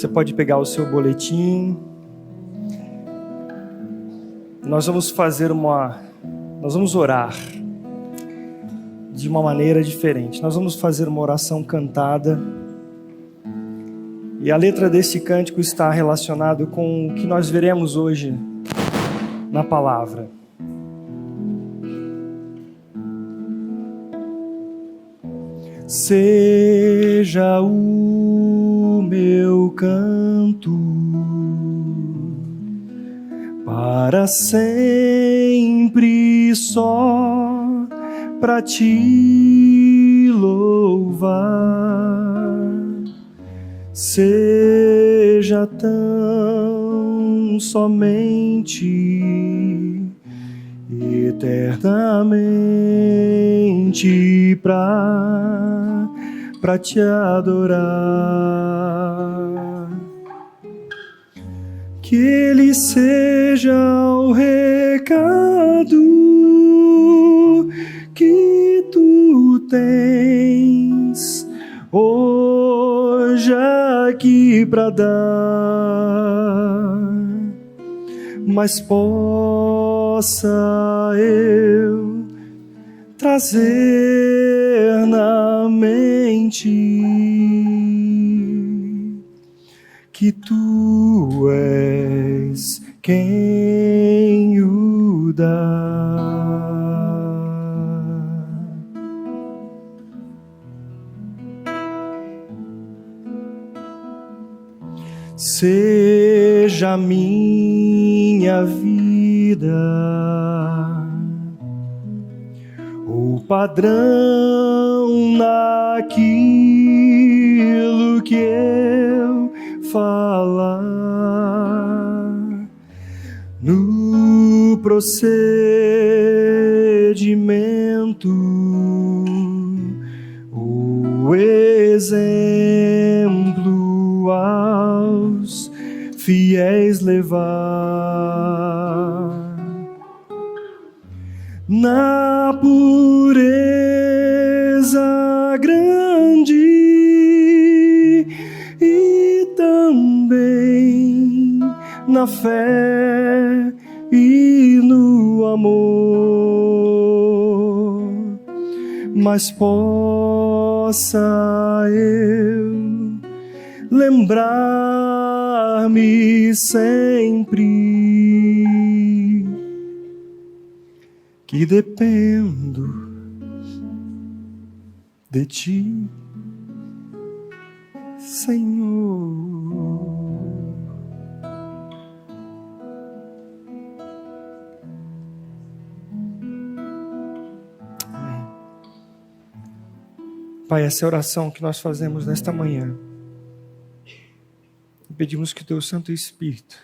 Você pode pegar o seu boletim. Nós vamos orar de uma maneira diferente. Nós vamos fazer uma oração cantada. E a letra desse cântico está relacionado com o que nós veremos hoje na palavra. Seja o meu canto para sempre só para te louvar. Seja tão somente eternamente para te adorar. Que ele seja o recado que tu tens hoje aqui para dar, mas possa eu trazer na mente que tu és quem o dá. Seja minha vida o padrão naquilo que eu falar, no procedimento, o exemplo aos fiéis levar. Na pureza grande e também na fé e no amor, mas possa eu lembrar-me sempre que dependo de ti, Senhor. Amém. Pai, essa é a oração que nós fazemos nesta manhã. Pedimos que o Teu Santo Espírito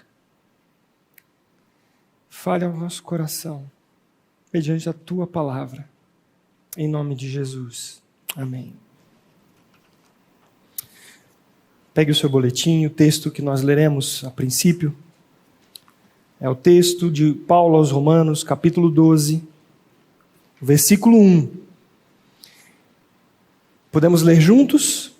fale ao nosso coração mediante a Tua palavra, em nome de Jesus. Amém. Pegue o seu boletim, o texto que nós leremos a princípio é o texto de Paulo aos Romanos, capítulo 12, versículo 1. Podemos ler juntos?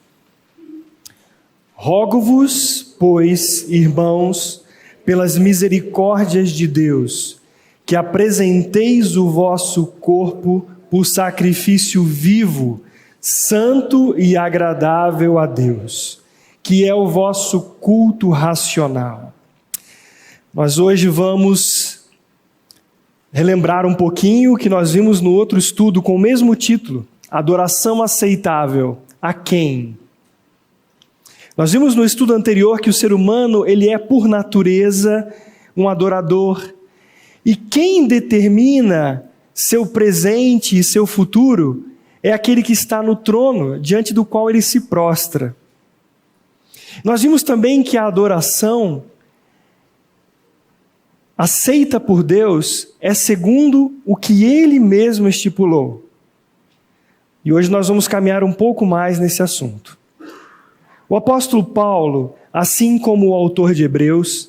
Rogo-vos, pois, irmãos, pelas misericórdias de Deus, que apresenteis o vosso corpo por sacrifício vivo, santo e agradável a Deus, que é o vosso culto racional. Nós hoje vamos relembrar um pouquinho o que nós vimos no outro estudo com o mesmo título, Adoração Aceitável. A quem? Nós vimos no estudo anterior que o ser humano, ele é por natureza um adorador. E quem determina seu presente e seu futuro é aquele que está no trono, diante do qual ele se prostra. Nós vimos também que a adoração aceita por Deus é segundo o que Ele mesmo estipulou. E hoje nós vamos caminhar um pouco mais nesse assunto. O apóstolo Paulo, assim como o autor de Hebreus,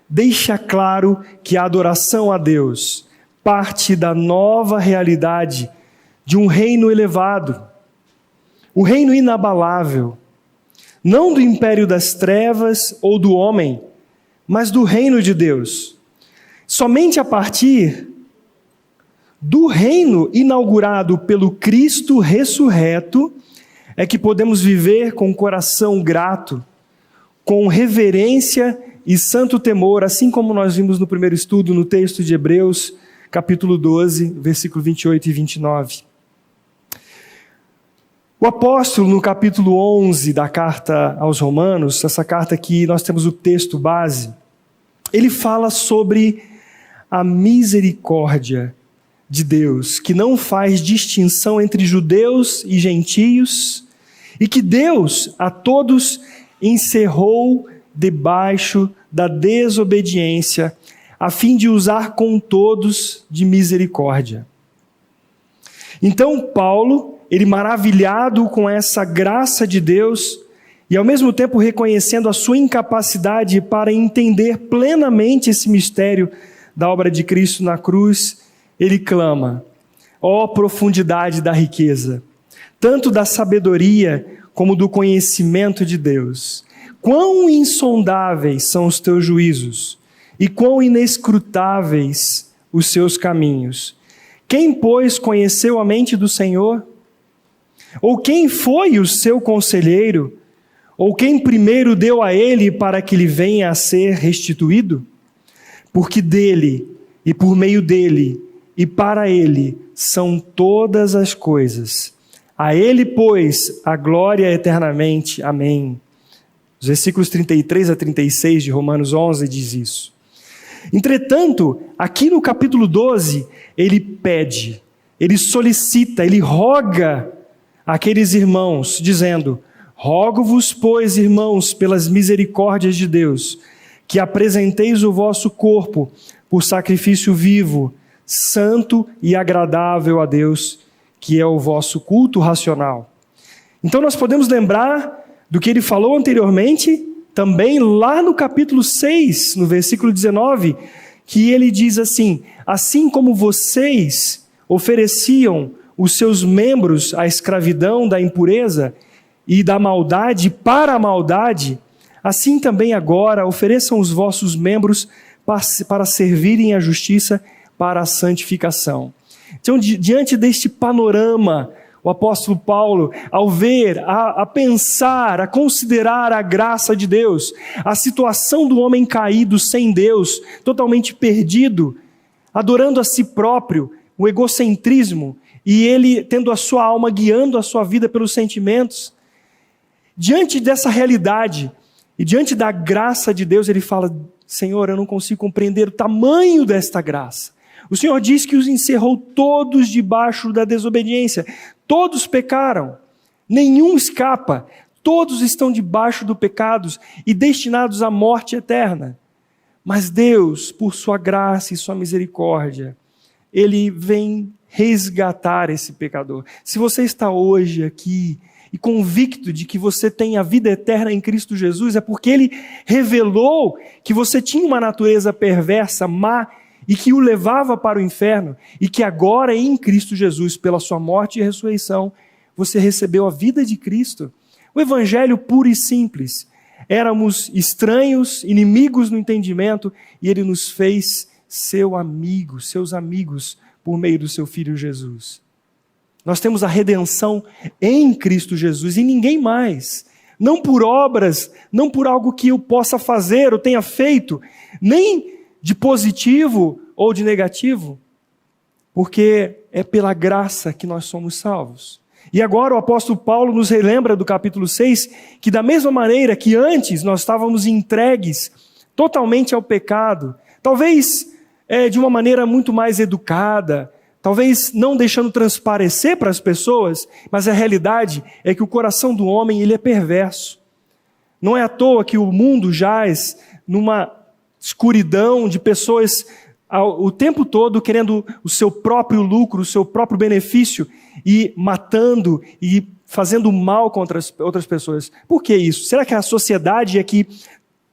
deixa claro que a adoração a Deus parte da nova realidade de um reino elevado, o reino inabalável, não do império das trevas ou do homem, mas do reino de Deus. Somente a partir do reino inaugurado pelo Cristo ressurreto é que podemos viver com coração grato, com reverência e santo temor, assim como nós vimos no primeiro estudo no texto de Hebreus, capítulo 12, versículo 28 e 29. O apóstolo, no capítulo 11 da carta aos Romanos, essa carta aqui, nós temos o texto base, ele fala sobre a misericórdia de Deus, que não faz distinção entre judeus e gentios, e que Deus a todos encerrou debaixo da desobediência, a fim de usar com todos de misericórdia. Então Paulo, ele maravilhado com essa graça de Deus, e ao mesmo tempo reconhecendo a sua incapacidade para entender plenamente esse mistério da obra de Cristo na cruz, ele clama: ó profundidade da riqueza, tanto da sabedoria como do conhecimento de Deus. Quão insondáveis são os teus juízos, e quão inescrutáveis os seus caminhos. Quem, pois, conheceu a mente do Senhor? Ou quem foi o seu conselheiro? Ou quem primeiro deu a ele para que lhe venha a ser restituído? Porque dele, e por meio dele, e para ele são todas as coisas. A ele, pois, a glória eternamente. Amém. Os versículos 33 a 36 de Romanos 11 diz isso. Entretanto, aqui no capítulo 12, ele pede, ele solicita, ele roga àqueles irmãos, dizendo: rogo-vos, pois, irmãos, pelas misericórdias de Deus, que apresenteis o vosso corpo por sacrifício vivo, santo e agradável a Deus, que é o vosso culto racional. Então nós podemos lembrar do que ele falou anteriormente, também lá no capítulo 6, no versículo 19, que ele diz assim: assim como vocês ofereciam os seus membros à escravidão da impureza e da maldade para a maldade, assim também agora ofereçam os vossos membros para servirem à justiça, para a santificação. Então, diante deste panorama, o apóstolo Paulo, ao ver, a pensar, a considerar a graça de Deus, a situação do homem caído sem Deus, totalmente perdido, adorando a si próprio, o egocentrismo, e ele tendo a sua alma guiando a sua vida pelos sentimentos, diante dessa realidade e diante da graça de Deus, ele fala: Senhor, eu não consigo compreender o tamanho desta graça. O Senhor diz que os encerrou todos debaixo da desobediência. Todos pecaram, nenhum escapa. Todos estão debaixo do pecado e destinados à morte eterna. Mas Deus, por sua graça e sua misericórdia, Ele vem resgatar esse pecador. Se você está hoje aqui e convicto de que você tem a vida eterna em Cristo Jesus, é porque Ele revelou que você tinha uma natureza perversa, má, e que o levava para o inferno, e que agora em Cristo Jesus, pela sua morte e ressurreição, você recebeu a vida de Cristo. O evangelho puro e simples. Éramos estranhos, inimigos no entendimento, e Ele nos fez seus amigos, por meio do seu Filho Jesus. Nós temos a redenção em Cristo Jesus, e ninguém mais. Não por obras, não por algo que eu possa fazer ou tenha feito, nem de positivo ou de negativo, porque é pela graça que nós somos salvos. E agora o apóstolo Paulo nos relembra do capítulo 6, que da mesma maneira que antes nós estávamos entregues totalmente ao pecado, talvez de uma maneira muito mais educada, talvez não deixando transparecer para as pessoas, mas a realidade é que o coração do homem ele é perverso. Não é à toa que o mundo jaz numa escuridão de pessoas o tempo todo querendo o seu próprio lucro, o seu próprio benefício e matando e fazendo mal contra as outras pessoas. Por que isso? Será que a sociedade é que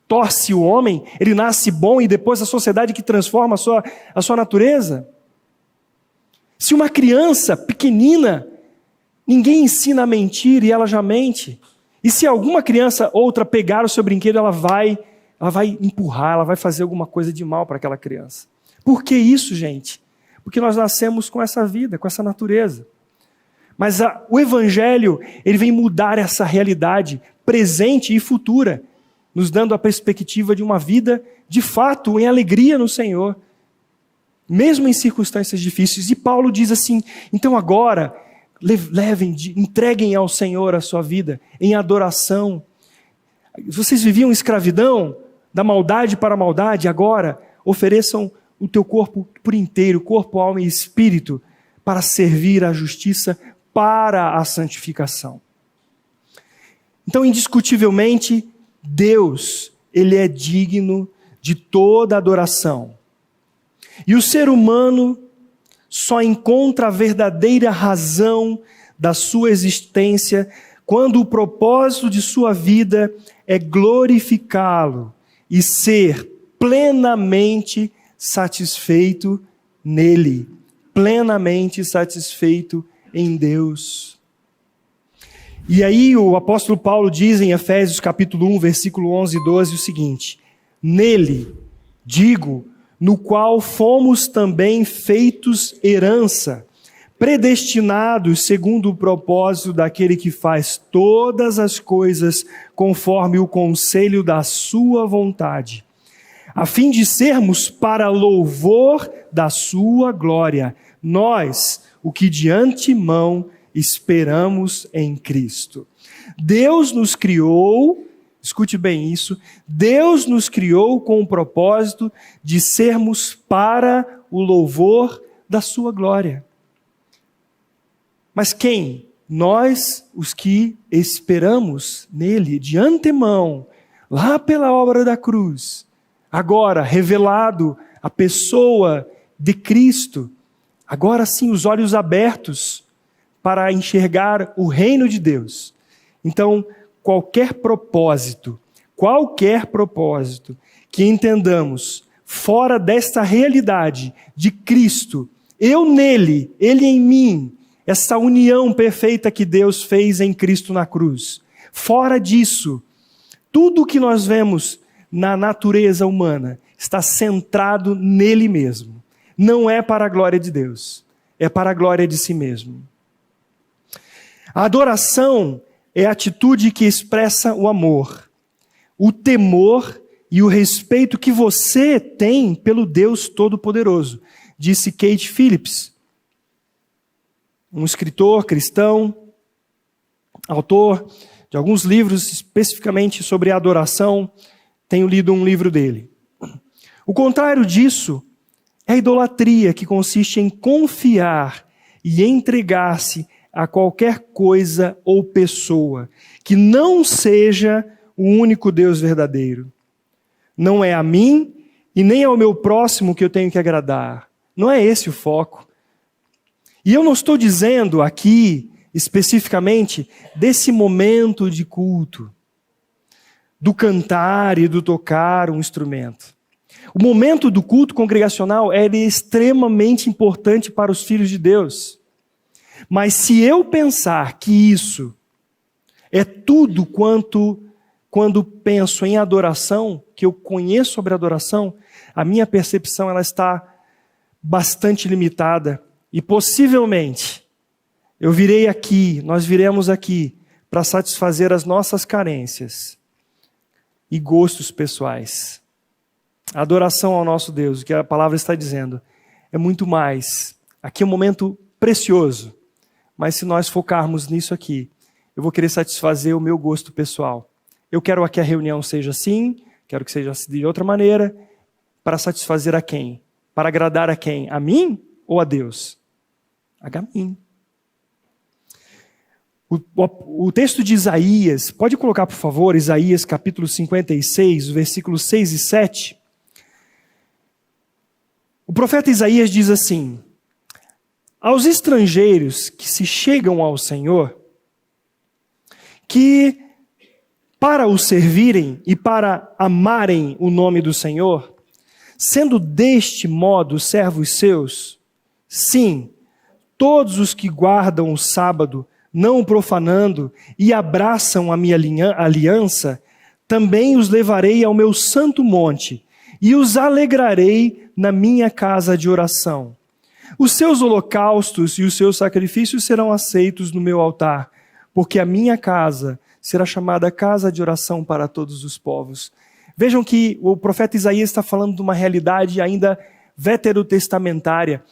torce o homem? Ele nasce bom e depois a sociedade que transforma a sua natureza? Se uma criança pequenina, ninguém ensina a mentir e ela já mente. E se alguma criança outra pegar o seu brinquedo, ela vai empurrar, ela vai fazer alguma coisa de mal para aquela criança. Por que isso, gente? Porque nós nascemos com essa vida, com essa natureza. Mas o Evangelho, ele vem mudar essa realidade presente e futura, nos dando a perspectiva de uma vida, de fato, em alegria no Senhor, mesmo em circunstâncias difíceis. E Paulo diz assim, então agora, entreguem ao Senhor a sua vida em adoração. Vocês viviam escravidão, da maldade para a maldade, agora ofereçam o teu corpo por inteiro, corpo, alma e espírito, para servir à justiça, para a santificação. Então, indiscutivelmente, Deus, ele é digno de toda adoração. E o ser humano só encontra a verdadeira razão da sua existência quando o propósito de sua vida é glorificá-lo e ser plenamente satisfeito nele, plenamente satisfeito em Deus. E aí o apóstolo Paulo diz em Efésios capítulo 1, versículo 11 e 12 o seguinte: nele, digo, no qual fomos também feitos herança, predestinados segundo o propósito daquele que faz todas as coisas conforme o conselho da sua vontade, a fim de sermos para louvor da sua glória, nós, o que de antemão esperamos em Cristo. Deus nos criou, escute bem isso, Deus nos criou com o propósito de sermos para o louvor da sua glória. Mas quem? Nós, os que esperamos nele de antemão, lá pela obra da cruz, agora revelado a pessoa de Cristo, agora sim os olhos abertos para enxergar o reino de Deus. Então, qualquer propósito que entendamos fora desta realidade de Cristo, eu nele, ele em mim, essa união perfeita que Deus fez em Cristo na cruz. Fora disso, tudo o que nós vemos na natureza humana está centrado nele mesmo. Não é para a glória de Deus, é para a glória de si mesmo. A adoração é a atitude que expressa o amor, o temor e o respeito que você tem pelo Deus Todo-Poderoso, disse Kate Phillips, um escritor cristão, autor de alguns livros especificamente sobre a adoração. Tenho lido um livro dele. O contrário disso é a idolatria, que consiste em confiar e entregar-se a qualquer coisa ou pessoa que não seja o único Deus verdadeiro. Não é a mim e nem ao meu próximo que eu tenho que agradar. Não é esse o foco. E eu não estou dizendo aqui, especificamente, desse momento de culto, do cantar e do tocar um instrumento. O momento do culto congregacional é extremamente importante para os filhos de Deus. Mas se eu pensar que isso é tudo quando penso em adoração, que eu conheço sobre adoração, a minha percepção ela está bastante limitada. E possivelmente, nós viremos aqui para satisfazer as nossas carências e gostos pessoais. A adoração ao nosso Deus, o que a palavra está dizendo, é muito mais. Aqui é um momento precioso. Mas se nós focarmos nisso aqui, eu vou querer satisfazer o meu gosto pessoal. Eu quero que a reunião seja assim, quero que seja de outra maneira, para satisfazer a quem? Para agradar a quem? A mim ou a Deus? A mim. O texto de Isaías, pode colocar por favor, Isaías capítulo 56, versículos 6 e 7. O profeta Isaías diz assim: aos estrangeiros que se chegam ao Senhor, que para o servirem e para amarem o nome do Senhor, sendo deste modo servos seus, sim, todos os que guardam o sábado não o profanando, e abraçam a minha aliança, também os levarei ao meu santo monte, e os alegrarei na minha casa de oração. Os seus holocaustos e os seus sacrifícios serão aceitos no meu altar, porque a minha casa será chamada casa de oração para todos os povos. Vejam que o profeta Isaías está falando de uma realidade ainda veterotestamentária.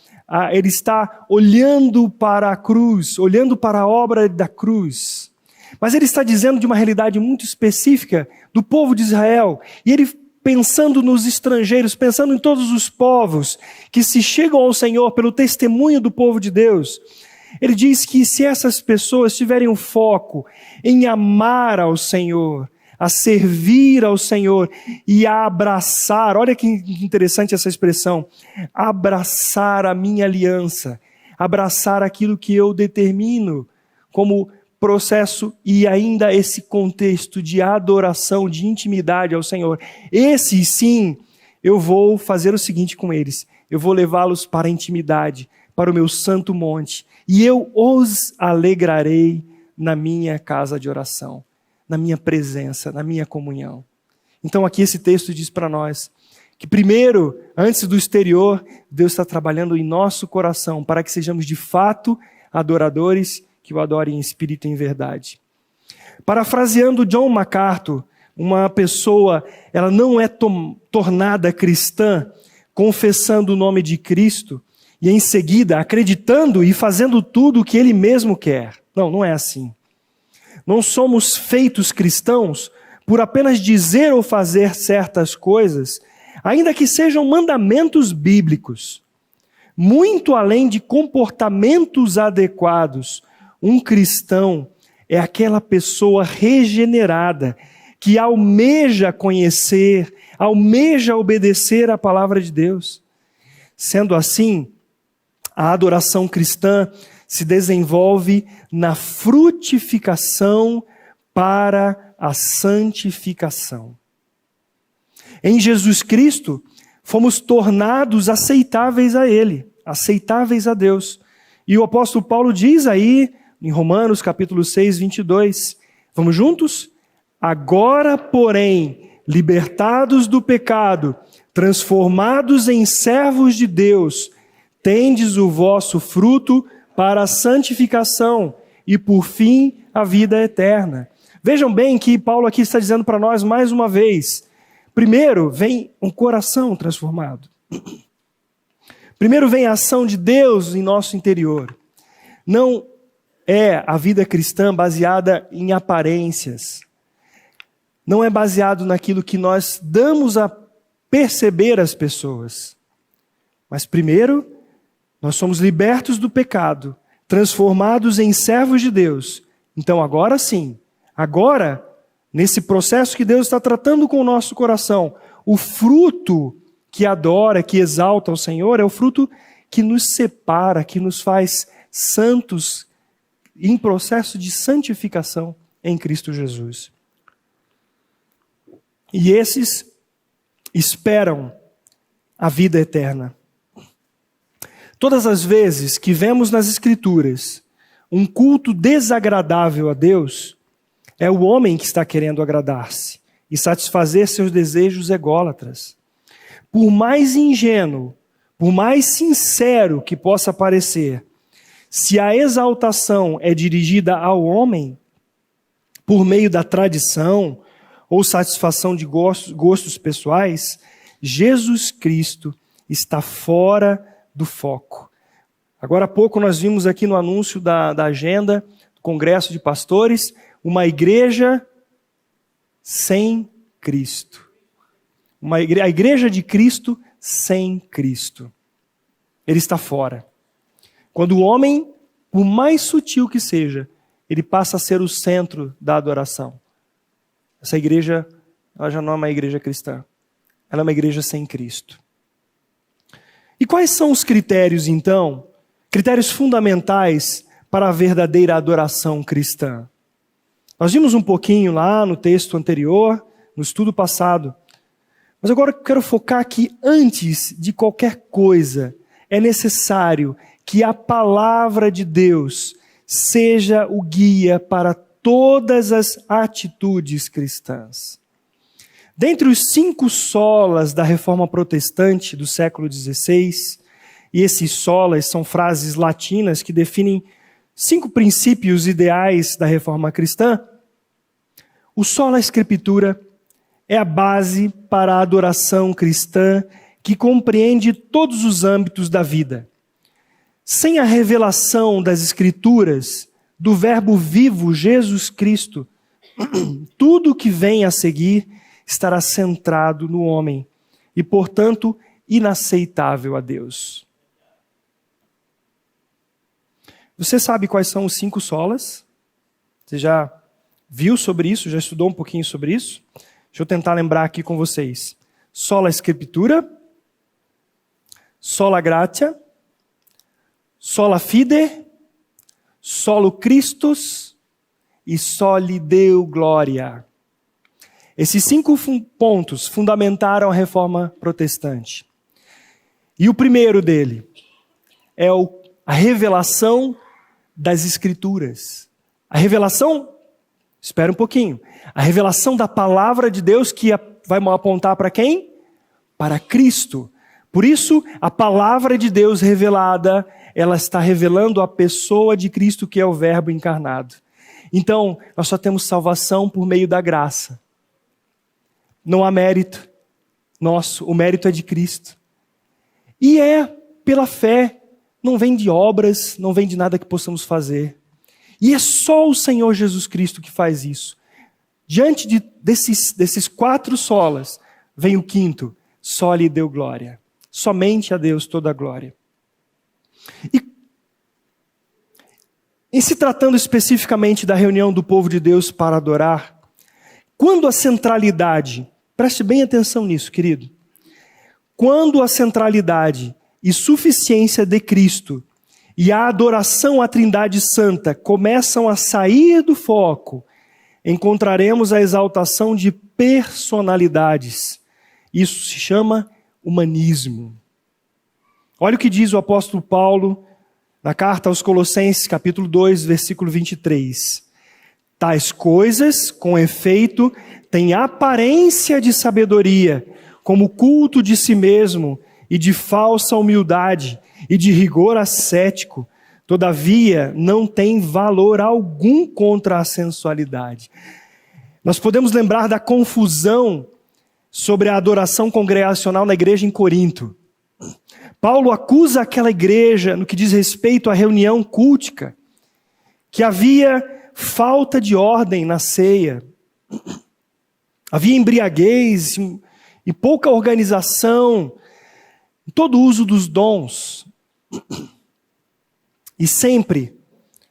Ele está olhando para a cruz, olhando para a obra da cruz. Mas ele está dizendo de uma realidade muito específica do povo de Israel. E ele, pensando nos estrangeiros, pensando em todos os povos que se chegam ao Senhor pelo testemunho do povo de Deus, ele diz que se essas pessoas tiverem um foco em amar ao Senhor, a servir ao Senhor e a abraçar, olha que interessante essa expressão, abraçar a minha aliança, abraçar aquilo que eu determino como processo e ainda esse contexto de adoração, de intimidade ao Senhor. Esse sim, eu vou fazer o seguinte com eles, eu vou levá-los para a intimidade, para o meu santo monte, e eu os alegrarei na minha casa de oração, na minha presença, na minha comunhão. Então aqui esse texto diz para nós que primeiro, antes do exterior, Deus está trabalhando em nosso coração para que sejamos de fato adoradores que o adorem em espírito e em verdade. Parafraseando John MacArthur, uma pessoa, ela não é tornada cristã confessando o nome de Cristo e em seguida acreditando e fazendo tudo o que ele mesmo quer. Não, não é assim. Não somos feitos cristãos por apenas dizer ou fazer certas coisas, ainda que sejam mandamentos bíblicos. Muito além de comportamentos adequados, um cristão é aquela pessoa regenerada que almeja conhecer, almeja obedecer à palavra de Deus. Sendo assim, a adoração cristã se desenvolve na frutificação para a santificação. Em Jesus Cristo, fomos tornados aceitáveis a Ele, aceitáveis a Deus. E o apóstolo Paulo diz aí, em Romanos capítulo 6, 22, vamos juntos? Agora, porém, libertados do pecado, transformados em servos de Deus, tendes o vosso fruto para a santificação e, por fim, a vida eterna. Vejam bem que Paulo aqui está dizendo para nós mais uma vez, primeiro vem um coração transformado. Primeiro vem a ação de Deus em nosso interior. Não é a vida cristã baseada em aparências. Não é baseado naquilo que nós damos a perceber às pessoas. Mas primeiro, nós somos libertos do pecado, transformados em servos de Deus. Então agora sim, agora, nesse processo que Deus está tratando com o nosso coração, o fruto que adora, que exalta o Senhor, é o fruto que nos separa, que nos faz santos em processo de santificação em Cristo Jesus. E esses esperam a vida eterna. Todas as vezes que vemos nas Escrituras um culto desagradável a Deus, é o homem que está querendo agradar-se e satisfazer seus desejos ególatras. Por mais ingênuo, por mais sincero que possa parecer, se a exaltação é dirigida ao homem, por meio da tradição ou satisfação de gostos pessoais, Jesus Cristo está fora do foco. Agora há pouco nós vimos aqui no anúncio da agenda do Congresso de Pastores, uma igreja sem Cristo. A igreja de Cristo sem Cristo. Ele está fora. Quando o homem, por mais sutil que seja, ele passa a ser o centro da adoração. Essa igreja, ela já não é uma igreja cristã. Ela é uma igreja sem Cristo. E quais são os critérios, então, critérios fundamentais para a verdadeira adoração cristã? Nós vimos um pouquinho lá no texto anterior, no estudo passado. Mas agora eu quero focar que antes de qualquer coisa, é necessário que a palavra de Deus seja o guia para todas as atitudes cristãs. Dentre os 5 solas da Reforma Protestante do século XVI, e esses solas são frases latinas que definem 5 princípios ideais da Reforma cristã, o sola Scriptura é a base para a adoração cristã que compreende todos os âmbitos da vida. Sem a revelação das Escrituras, do Verbo vivo Jesus Cristo, tudo que vem a seguir estará centrado no homem e, portanto, inaceitável a Deus. Você sabe quais são os 5 solas? Você já viu sobre isso? Já estudou um pouquinho sobre isso? Deixa eu tentar lembrar aqui com vocês. Sola Scriptura, sola gratia, sola fide, solo Christus e soli Deo gloria. Esses 5 pontos fundamentaram a Reforma Protestante. E o primeiro dele é a revelação das Escrituras. A revelação, espera um pouquinho, a revelação da palavra de Deus que vai apontar para quem? Para Cristo. Por isso, a palavra de Deus revelada, ela está revelando a pessoa de Cristo, que é o Verbo encarnado. Então, nós só temos salvação por meio da graça. Não há mérito nosso, o mérito é de Cristo. E é pela fé, não vem de obras, não vem de nada que possamos fazer. E é só o Senhor Jesus Cristo que faz isso. Diante desses 4 solas, vem o 5º, soli Deo glória. Somente a Deus toda a glória. E em se tratando especificamente da reunião do povo de Deus para adorar, quando a centralidade, preste bem atenção nisso, querido. Quando a centralidade e suficiência de Cristo e a adoração à Trindade Santa começam a sair do foco, encontraremos a exaltação de personalidades. Isso se chama humanismo. Olha o que diz o apóstolo Paulo na carta aos Colossenses, capítulo 2, versículo 23. Tais coisas, com efeito, têm aparência de sabedoria, como culto de si mesmo e de falsa humildade e de rigor ascético. Todavia, não tem valor algum contra a sensualidade. Nós podemos lembrar da confusão sobre a adoração congregacional na igreja em Corinto. Paulo acusa aquela igreja no que diz respeito à reunião cultica, que havia falta de ordem na ceia, havia embriaguez e pouca organização, todo o uso dos dons. E sempre,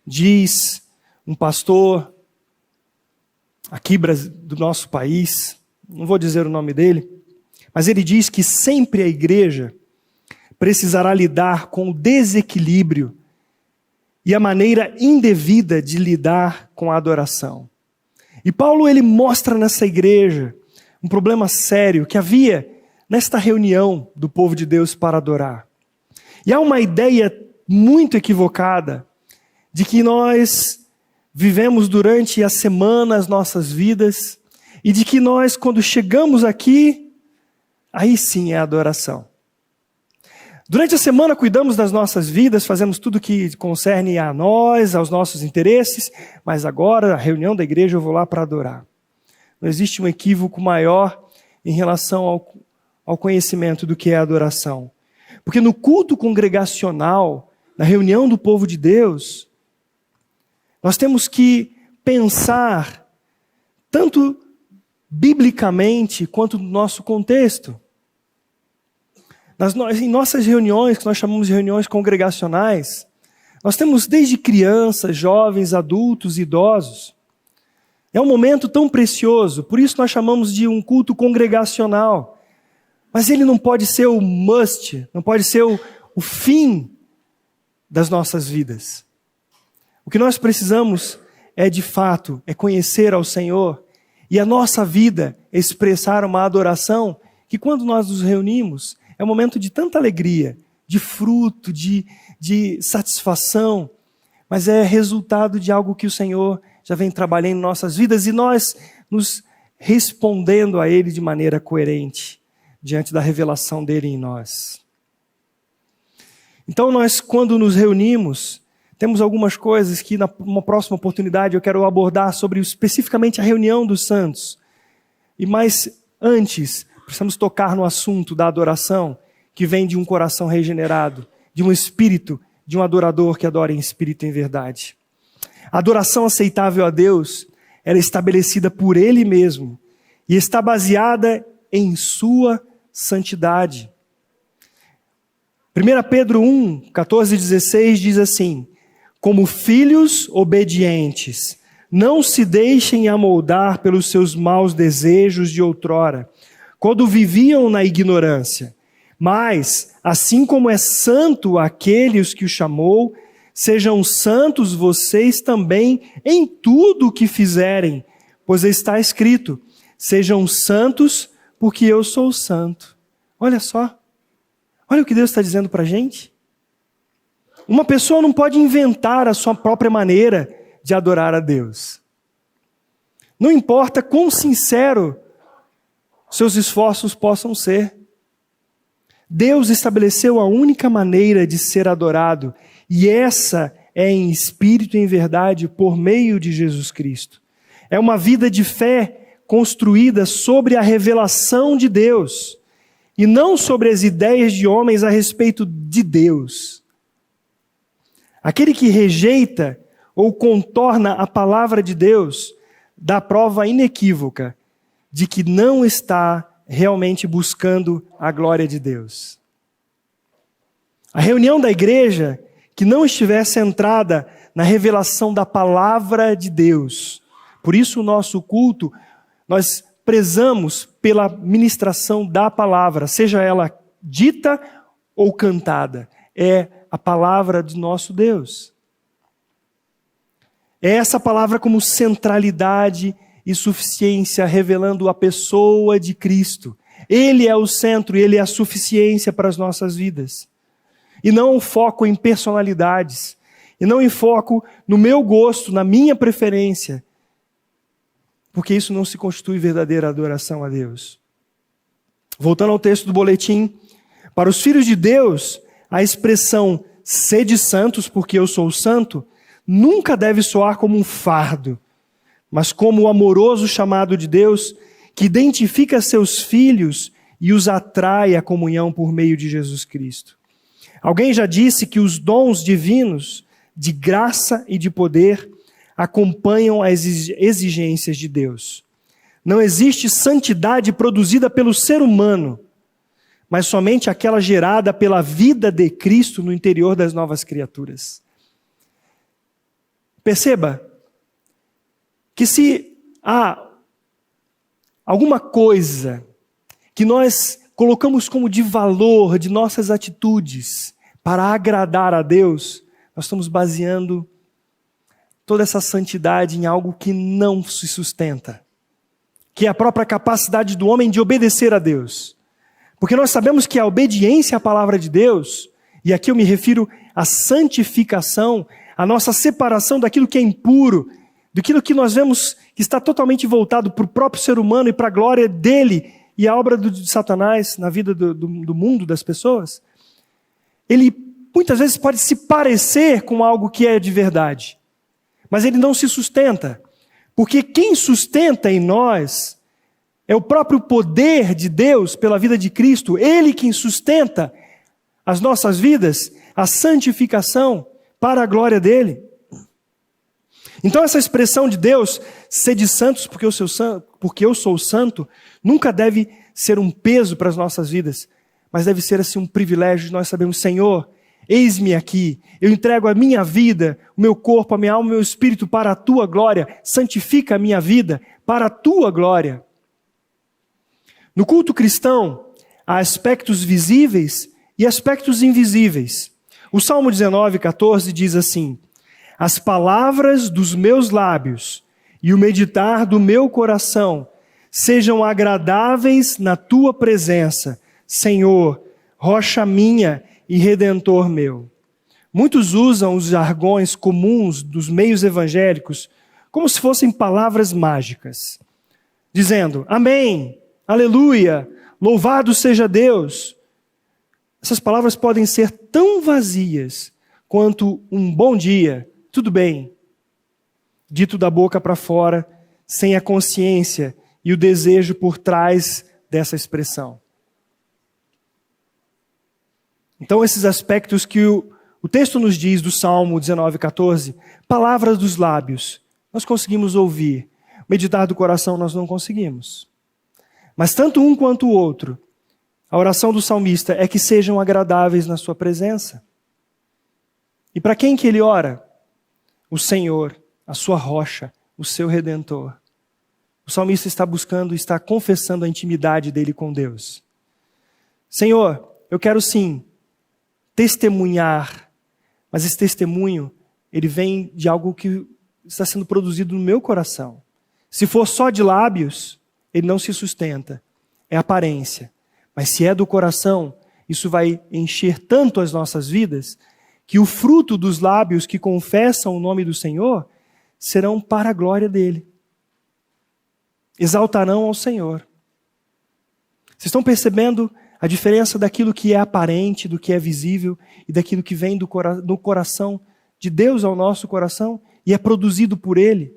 diz um pastor aqui do nosso país, não vou dizer o nome dele, mas ele diz que sempre a igreja precisará lidar com o desequilíbrio e a maneira indevida de lidar com a adoração. E Paulo, ele mostra nessa igreja um problema sério que havia nesta reunião do povo de Deus para adorar. E há uma ideia muito equivocada de que nós vivemos durante a semana as nossas vidas e de que nós, quando chegamos aqui, aí sim é adoração. Durante a semana cuidamos das nossas vidas, fazemos tudo que concerne a nós, aos nossos interesses, mas agora, a reunião da igreja, eu vou lá para adorar. Não existe um equívoco maior em relação ao conhecimento do que é adoração. Porque no culto congregacional, na reunião do povo de Deus, nós temos que pensar tanto biblicamente quanto no nosso contexto. Em nossas reuniões, que nós chamamos de reuniões congregacionais, nós temos desde crianças, jovens, adultos, idosos. É um momento tão precioso, por isso nós chamamos de um culto congregacional. Mas ele não pode ser o must, não pode ser o fim das nossas vidas. O que nós precisamos de fato, conhecer ao Senhor e a nossa vida expressar uma adoração que quando nós nos reunimos, é um momento de tanta alegria, de fruto, de satisfação, mas é resultado de algo que o Senhor já vem trabalhando em nossas vidas e nós nos respondendo a Ele de maneira coerente, diante da revelação dEle em nós. Então nós, quando nos reunimos, temos algumas coisas que numa próxima oportunidade eu quero abordar sobre especificamente a reunião dos santos. Mas antes, precisamos tocar no assunto da adoração, que vem de um coração regenerado, de um espírito, de um adorador que adora em espírito e em verdade. A adoração aceitável a Deus, ela é estabelecida por Ele mesmo e está baseada em sua santidade. 1 Pedro 1, 14 e 16 diz assim: como filhos obedientes, não se deixem amoldar pelos seus maus desejos de outrora, quando viviam na ignorância. Mas, assim como é santo aquele que o chamou, sejam santos vocês também em tudo o que fizerem, pois está escrito: sejam santos, porque eu sou santo. Olha só. Olha o que Deus está dizendo para a gente. Uma pessoa não pode inventar a sua própria maneira de adorar a Deus. Não importa quão sincero seus esforços possam ser. Deus estabeleceu a única maneira de ser adorado, e essa é em espírito e em verdade por meio de Jesus Cristo. É uma vida de fé construída sobre a revelação de Deus, e não sobre as ideias de homens a respeito de Deus. Aquele que rejeita ou contorna a palavra de Deus dá prova inequívoca de que não está realmente buscando a glória de Deus. A reunião da igreja que não estiver centrada na revelação da palavra de Deus, por isso o nosso culto, nós prezamos pela ministração da palavra, seja ela dita ou cantada, é a palavra de nosso Deus. É essa palavra como centralidade e suficiência, revelando a pessoa de Cristo. Ele é o centro e Ele é a suficiência para as nossas vidas. E não o foco em personalidades, e não em foco no meu gosto, na minha preferência, porque isso não se constitui verdadeira adoração a Deus. Voltando ao texto do boletim, para os filhos de Deus, a expressão sede santos, porque eu sou santo, nunca deve soar como um fardo, mas como o amoroso chamado de Deus, que identifica seus filhos e os atrai à comunhão por meio de Jesus Cristo. Alguém já disse que os dons divinos, de graça e de poder, acompanham as exigências de Deus. Não existe santidade produzida pelo ser humano, mas somente aquela gerada pela vida de Cristo no interior das novas criaturas. Perceba que se há alguma coisa que nós colocamos como de valor de nossas atitudes para agradar a Deus, nós estamos baseando toda essa santidade em algo que não se sustenta, que é a própria capacidade do homem de obedecer a Deus. Porque nós sabemos que a obediência à palavra de Deus, e aqui eu me refiro à santificação, a nossa separação daquilo que é impuro, daquilo que nós vemos que está totalmente voltado para o próprio ser humano e para a glória dele e a obra de Satanás na vida do mundo, das pessoas, ele muitas vezes pode se parecer com algo que é de verdade, mas ele não se sustenta, porque quem sustenta em nós é o próprio poder de Deus pela vida de Cristo, Ele quem sustenta as nossas vidas, a santificação para a glória dEle. Então essa expressão de Deus, sede santos porque eu sou santo, nunca deve ser um peso para as nossas vidas, mas deve ser assim um privilégio de nós sabermos, Senhor, eis-me aqui, eu entrego a minha vida, o meu corpo, a minha alma, o meu espírito para a Tua glória, santifica a minha vida para a Tua glória. No culto cristão, há aspectos visíveis e aspectos invisíveis. O Salmo 19, 14 diz assim: as palavras dos meus lábios e o meditar do meu coração sejam agradáveis na Tua presença, Senhor, rocha minha e redentor meu. Muitos usam os jargões comuns dos meios evangélicos como se fossem palavras mágicas, dizendo amém, aleluia, louvado seja Deus. Essas palavras podem ser tão vazias quanto um bom dia, tudo bem, dito da boca para fora, sem a consciência e o desejo por trás dessa expressão. Então, esses aspectos que o texto nos diz do Salmo 19:14, palavras dos lábios, nós conseguimos ouvir, meditar do coração nós não conseguimos. Mas tanto um quanto o outro, a oração do salmista é que sejam agradáveis na sua presença. E para quem que ele ora? O Senhor, a sua rocha, o seu Redentor. O salmista está buscando, está confessando a intimidade dele com Deus. Senhor, eu quero sim testemunhar, mas esse testemunho, ele vem de algo que está sendo produzido no meu coração. Se for só de lábios, ele não se sustenta, é aparência. Mas se é do coração, isso vai encher tanto as nossas vidas, que o fruto dos lábios que confessam o nome do Senhor serão para a glória dele. Exaltarão ao Senhor. Vocês estão percebendo a diferença daquilo que é aparente, do que é visível, e daquilo que vem do coração de Deus ao nosso coração e é produzido por Ele?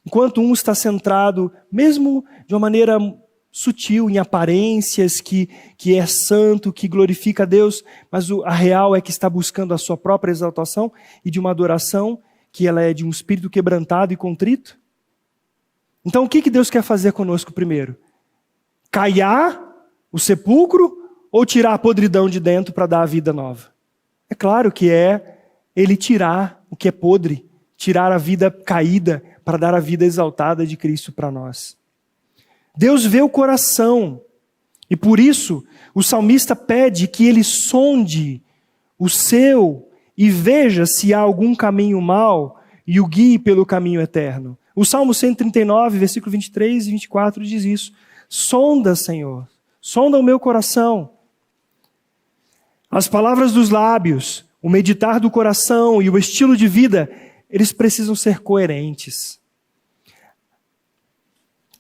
Enquanto um está centrado, mesmo de uma maneira sutil, em aparências, que é santo, que glorifica a Deus, mas a real é que está buscando a sua própria exaltação e de uma adoração que ela é de um espírito quebrantado e contrito. Então o que Deus quer fazer conosco primeiro? Caiar o sepulcro ou tirar a podridão de dentro para dar a vida nova? É claro que é Ele tirar o que é podre, tirar a vida caída para dar a vida exaltada de Cristo para nós. Deus vê o coração e por isso o salmista pede que Ele sonde o seu e veja se há algum caminho mau e o guie pelo caminho eterno. O Salmo 139, versículo 23 e 24 diz isso. Sonda, Senhor, sonda o meu coração. As palavras dos lábios, o meditar do coração e o estilo de vida, eles precisam ser coerentes.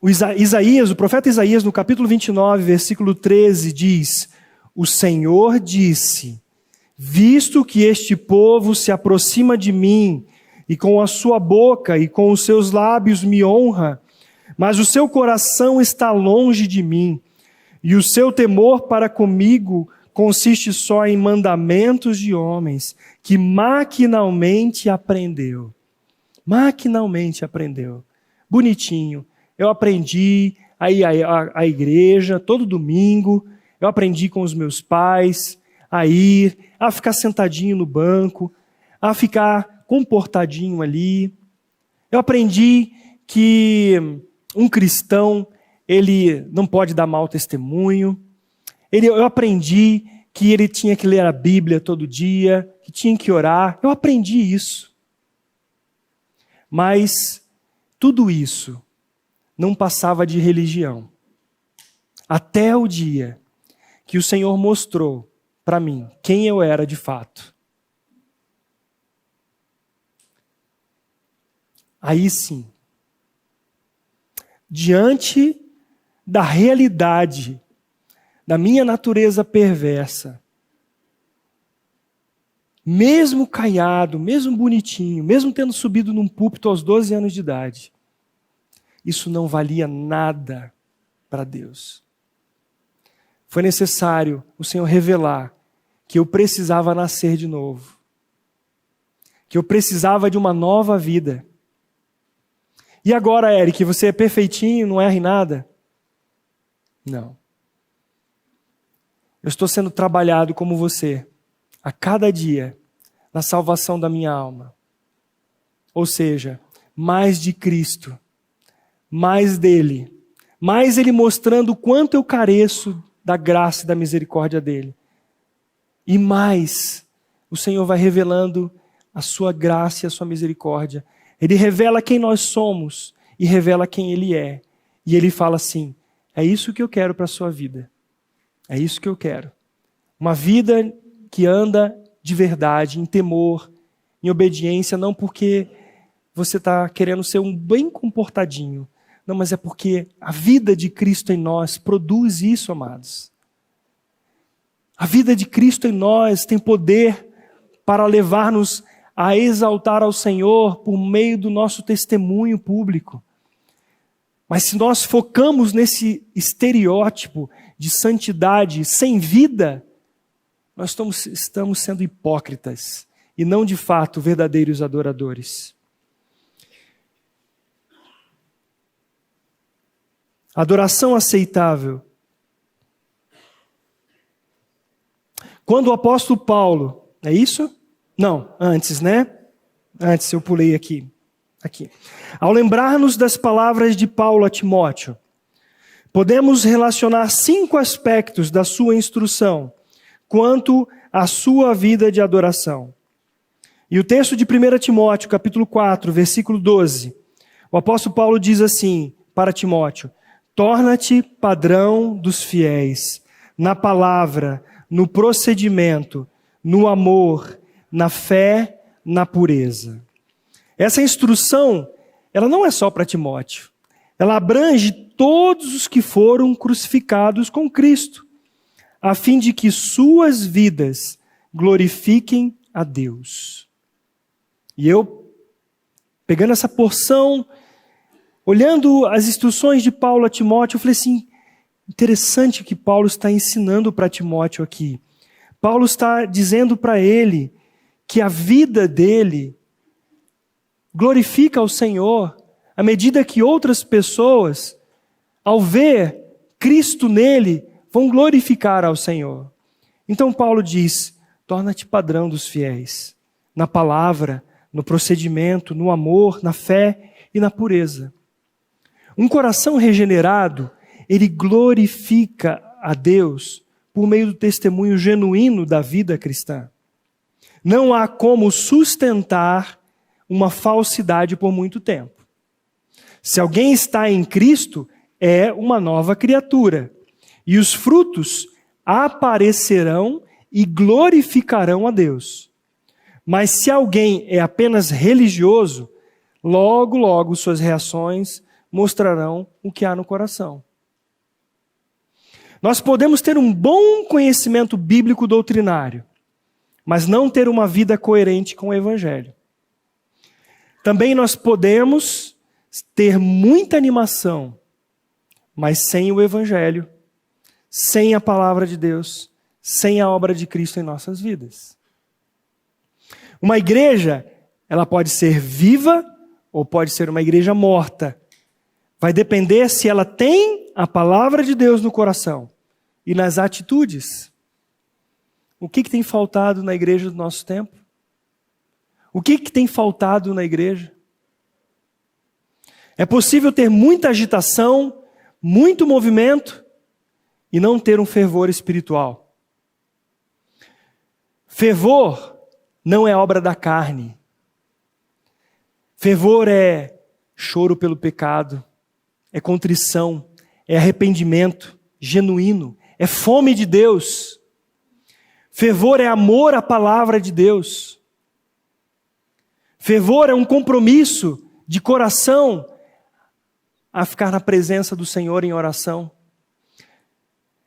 O profeta Isaías, no capítulo 29, versículo 13, diz: o Senhor disse, visto que este povo se aproxima de mim, e com a sua boca e com os seus lábios me honra, mas o seu coração está longe de mim, e o seu temor para comigo consiste só em mandamentos de homens, que maquinalmente aprendeu. Maquinalmente aprendeu. Bonitinho. Eu aprendi a ir à igreja todo domingo, eu aprendi com os meus pais a ficar sentadinho no banco, a ficar comportadinho ali. Eu aprendi que um cristão, ele não pode dar mau testemunho. Eu aprendi que ele tinha que ler a Bíblia todo dia, que tinha que orar. Eu aprendi isso. Mas tudo isso não passava de religião. Até o dia que o Senhor mostrou para mim quem eu era de fato. Aí sim, diante da realidade da minha natureza perversa, mesmo caiado, mesmo bonitinho, mesmo tendo subido num púlpito aos 12 anos de idade, isso não valia nada para Deus. Foi necessário o Senhor revelar que eu precisava nascer de novo, que eu precisava de uma nova vida. E agora, Eric, você é perfeitinho, não erra em nada? Não. Eu estou sendo trabalhado como você, a cada dia, na salvação da minha alma. Ou seja, mais de Cristo, mais dele, mais ele mostrando o quanto eu careço da graça e da misericórdia dele. E mais, o Senhor vai revelando a sua graça e a sua misericórdia. Ele revela quem nós somos e revela quem ele é. E ele fala assim, é isso que eu quero para a sua vida. É isso que eu quero. Uma vida que anda de verdade, em temor, em obediência, não porque você está querendo ser um bem comportadinho. Não, mas é porque a vida de Cristo em nós produz isso, amados. A vida de Cristo em nós tem poder para levar-nos a exaltar ao Senhor por meio do nosso testemunho público. Mas se nós focamos nesse estereótipo de santidade sem vida, nós estamos sendo hipócritas e não de fato verdadeiros adoradores. Adoração aceitável. Quando o apóstolo Paulo, é isso? Não, antes, né? Antes, eu pulei aqui. Ao lembrar-nos das palavras de Paulo a Timóteo, podemos relacionar 5 aspectos da sua instrução quanto à sua vida de adoração. E o texto de 1 Timóteo, capítulo 4, versículo 12, o apóstolo Paulo diz assim para Timóteo: torna-te padrão dos fiéis, na palavra, no procedimento, no amor, na fé, na pureza. Essa instrução, ela não é só para Timóteo. Ela abrange todos os que foram crucificados com Cristo, a fim de que suas vidas glorifiquem a Deus. E eu, pegando essa porção, olhando as instruções de Paulo a Timóteo, eu falei assim, interessante que Paulo está ensinando para Timóteo aqui. Paulo está dizendo para ele que a vida dele glorifica ao Senhor à medida que outras pessoas, ao ver Cristo nele, vão glorificar ao Senhor. Então Paulo diz, torna-te padrão dos fiéis, na palavra, no procedimento, no amor, na fé e na pureza. Um coração regenerado, ele glorifica a Deus por meio do testemunho genuíno da vida cristã. Não há como sustentar uma falsidade por muito tempo. Se alguém está em Cristo, é uma nova criatura. E os frutos aparecerão e glorificarão a Deus. Mas se alguém é apenas religioso, logo, logo suas reações mostrarão o que há no coração. Nós podemos ter um bom conhecimento bíblico doutrinário, mas não ter uma vida coerente com o Evangelho. Também nós podemos ter muita animação, mas sem o Evangelho, sem a palavra de Deus, sem a obra de Cristo em nossas vidas. Uma igreja, ela pode ser viva ou pode ser uma igreja morta. Vai depender se ela tem a palavra de Deus no coração e nas atitudes. O que tem faltado na igreja do nosso tempo? O que tem faltado na igreja? É possível ter muita agitação, muito movimento e não ter um fervor espiritual. Fervor não é obra da carne. Fervor é choro pelo pecado, é contrição, é arrependimento genuíno, é fome de Deus. Fervor é amor à palavra de Deus. Fervor é um compromisso de coração a ficar na presença do Senhor em oração.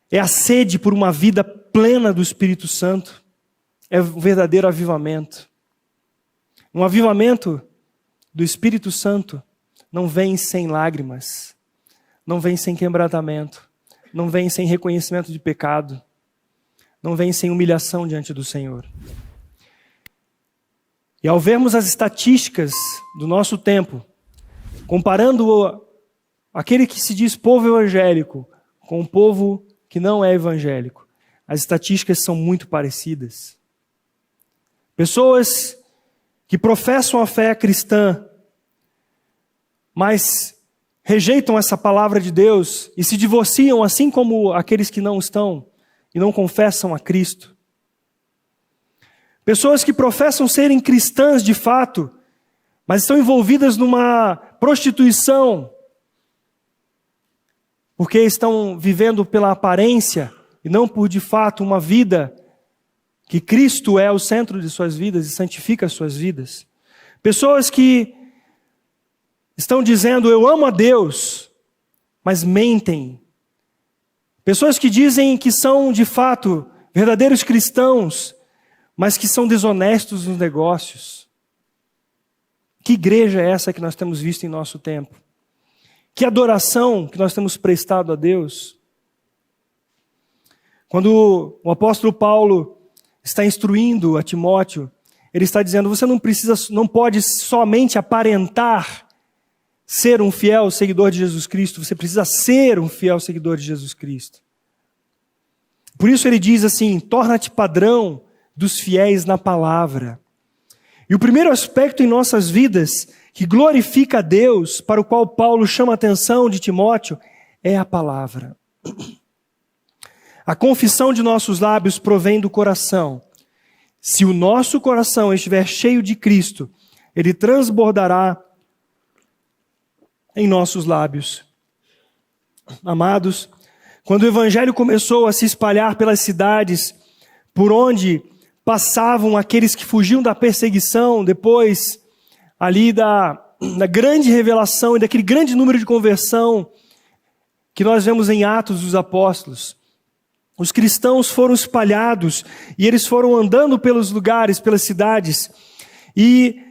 É a sede por uma vida plena do Espírito Santo. É um verdadeiro avivamento. Um avivamento do Espírito Santo não vem sem lágrimas, não vem sem quebrantamento, não vem sem reconhecimento de pecado, não vem sem humilhação diante do Senhor. E ao vermos as estatísticas do nosso tempo, comparando aquele que se diz povo evangélico com o povo que não é evangélico, as estatísticas são muito parecidas. Pessoas que professam a fé cristã, mas rejeitam essa palavra de Deus e se divorciam, assim como aqueles que não estão e não confessam a Cristo. Pessoas que professam serem cristãs de fato, mas estão envolvidas numa prostituição, porque estão vivendo pela aparência e não por de fato uma vida que Cristo é o centro de suas vidas e santifica as suas vidas. Pessoas que estão dizendo, eu amo a Deus, mas mentem. Pessoas que dizem que são, de fato, verdadeiros cristãos, mas que são desonestos nos negócios. Que igreja é essa que nós temos visto em nosso tempo? Que adoração que nós temos prestado a Deus? Quando o apóstolo Paulo está instruindo a Timóteo, ele está dizendo, você não pode somente aparentar ser um fiel seguidor de Jesus Cristo, você precisa ser um fiel seguidor de Jesus Cristo. Por isso ele diz assim, torna-te padrão dos fiéis na palavra. E o primeiro aspecto em nossas vidas que glorifica a Deus, para o qual Paulo chama a atenção de Timóteo, é a palavra. A confissão de nossos lábios provém do coração. Se o nosso coração estiver cheio de Cristo, ele transbordará em nossos lábios. Amados, quando o evangelho começou a se espalhar pelas cidades, por onde passavam aqueles que fugiam da perseguição, depois ali da grande revelação e daquele grande número de conversão que nós vemos em Atos dos Apóstolos, os cristãos foram espalhados e eles foram andando pelos lugares, pelas cidades, e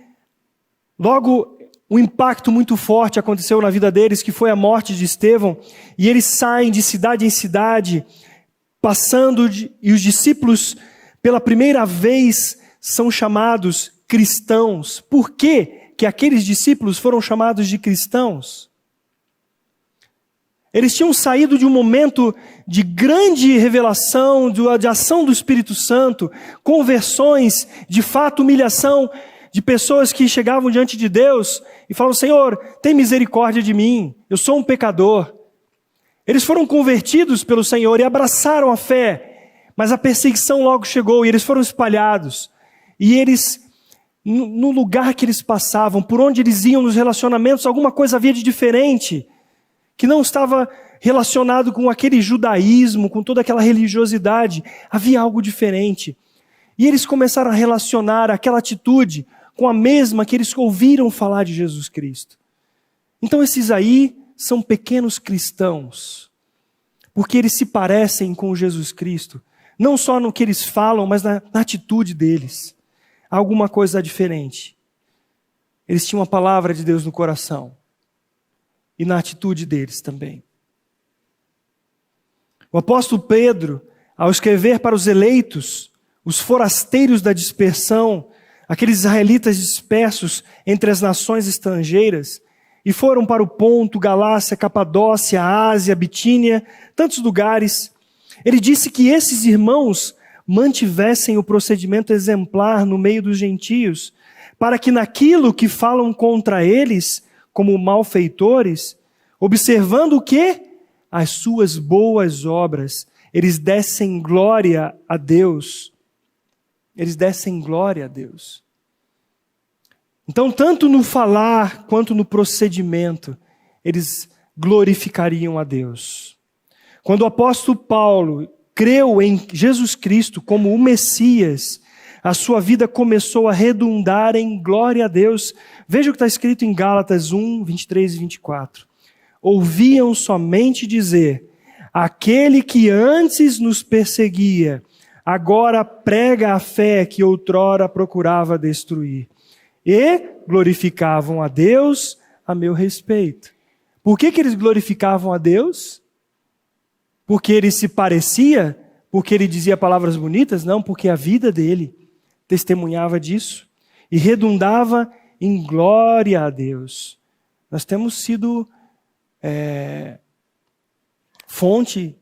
logo um impacto muito forte aconteceu na vida deles, que foi a morte de Estevão, e eles saem de cidade em cidade, e os discípulos, pela primeira vez, são chamados cristãos. Por que que aqueles discípulos foram chamados de cristãos? Eles tinham saído de um momento de grande revelação, de ação do Espírito Santo, conversões, de fato, humilhação de pessoas que chegavam diante de Deus e falavam, Senhor, tem misericórdia de mim, eu sou um pecador. Eles foram convertidos pelo Senhor e abraçaram a fé, mas a perseguição logo chegou e eles foram espalhados. E eles, no lugar que eles passavam, por onde eles iam nos relacionamentos, alguma coisa havia de diferente, que não estava relacionado com aquele judaísmo, com toda aquela religiosidade. Havia algo diferente. E eles começaram a relacionar aquela atitude com a mesma que eles ouviram falar de Jesus Cristo. Então esses aí são pequenos cristãos, porque eles se parecem com Jesus Cristo, não só no que eles falam, mas na atitude deles. Há alguma coisa diferente. Eles tinham a palavra de Deus no coração. E na atitude deles também. O apóstolo Pedro, ao escrever para os eleitos, os forasteiros da dispersão, aqueles israelitas dispersos entre as nações estrangeiras, e foram para o Ponto, Galácia, Capadócia, Ásia, Bitínia, tantos lugares, ele disse que esses irmãos mantivessem o procedimento exemplar no meio dos gentios, para que naquilo que falam contra eles, como malfeitores, observando o quê? As suas boas obras, eles dessem glória a Deus. Eles dessem glória a Deus. Então, tanto no falar quanto no procedimento, eles glorificariam a Deus. Quando o apóstolo Paulo creu em Jesus Cristo como o Messias, a sua vida começou a redundar em glória a Deus. Veja o que está escrito em Gálatas 1, 23 e 24. Ouviam somente dizer, aquele que antes nos perseguia, agora prega a fé que outrora procurava destruir. E glorificavam a Deus a meu respeito. Por que eles glorificavam a Deus? Porque ele se parecia? Porque ele dizia palavras bonitas? Não, porque a vida dele testemunhava disso e redundava em glória a Deus. Nós temos sido fonte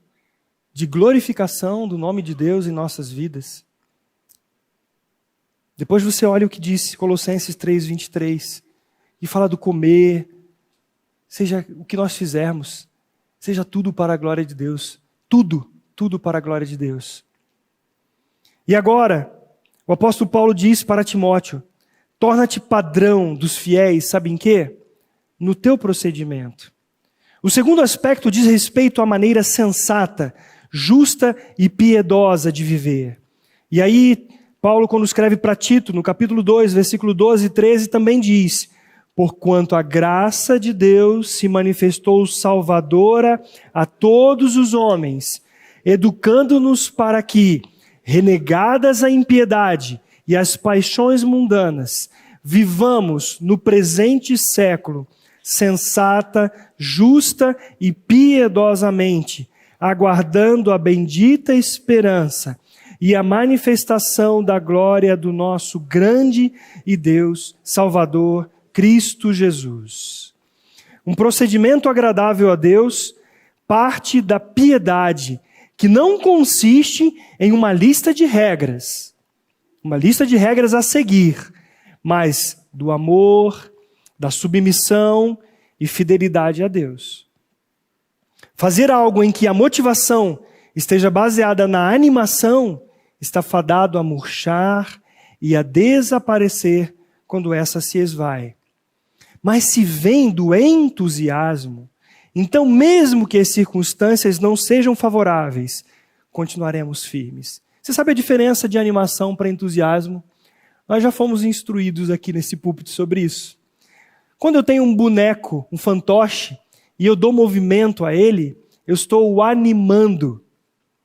de glorificação do nome de Deus em nossas vidas. Depois você olha o que diz Colossenses 3, 23, e fala do comer, seja o que nós fizermos, seja tudo para a glória de Deus. Tudo para a glória de Deus. E agora, o apóstolo Paulo diz para Timóteo, torna-te padrão dos fiéis, sabe em quê? No teu procedimento. O segundo aspecto diz respeito à maneira sensata, justa e piedosa de viver. E aí, Paulo, quando escreve para Tito, no capítulo 2, versículo 12 e 13, também diz: porquanto a graça de Deus se manifestou salvadora a todos os homens, educando-nos para que, renegadas a impiedade e as paixões mundanas, vivamos no presente século, sensata, justa e piedosamente, aguardando a bendita esperança e a manifestação da glória do nosso grande e Deus Salvador, Cristo Jesus. Um procedimento agradável a Deus parte da piedade, que não consiste em uma lista de regras a seguir, mas do amor, da submissão e fidelidade a Deus. Fazer algo em que a motivação esteja baseada na animação está fadado a murchar e a desaparecer quando essa se esvai. Mas se vem do entusiasmo, então mesmo que as circunstâncias não sejam favoráveis, continuaremos firmes. Você sabe a diferença de animação para entusiasmo? Nós já fomos instruídos aqui nesse púlpito sobre isso. Quando eu tenho um boneco, um fantoche, e eu dou movimento a ele, eu estou o animando.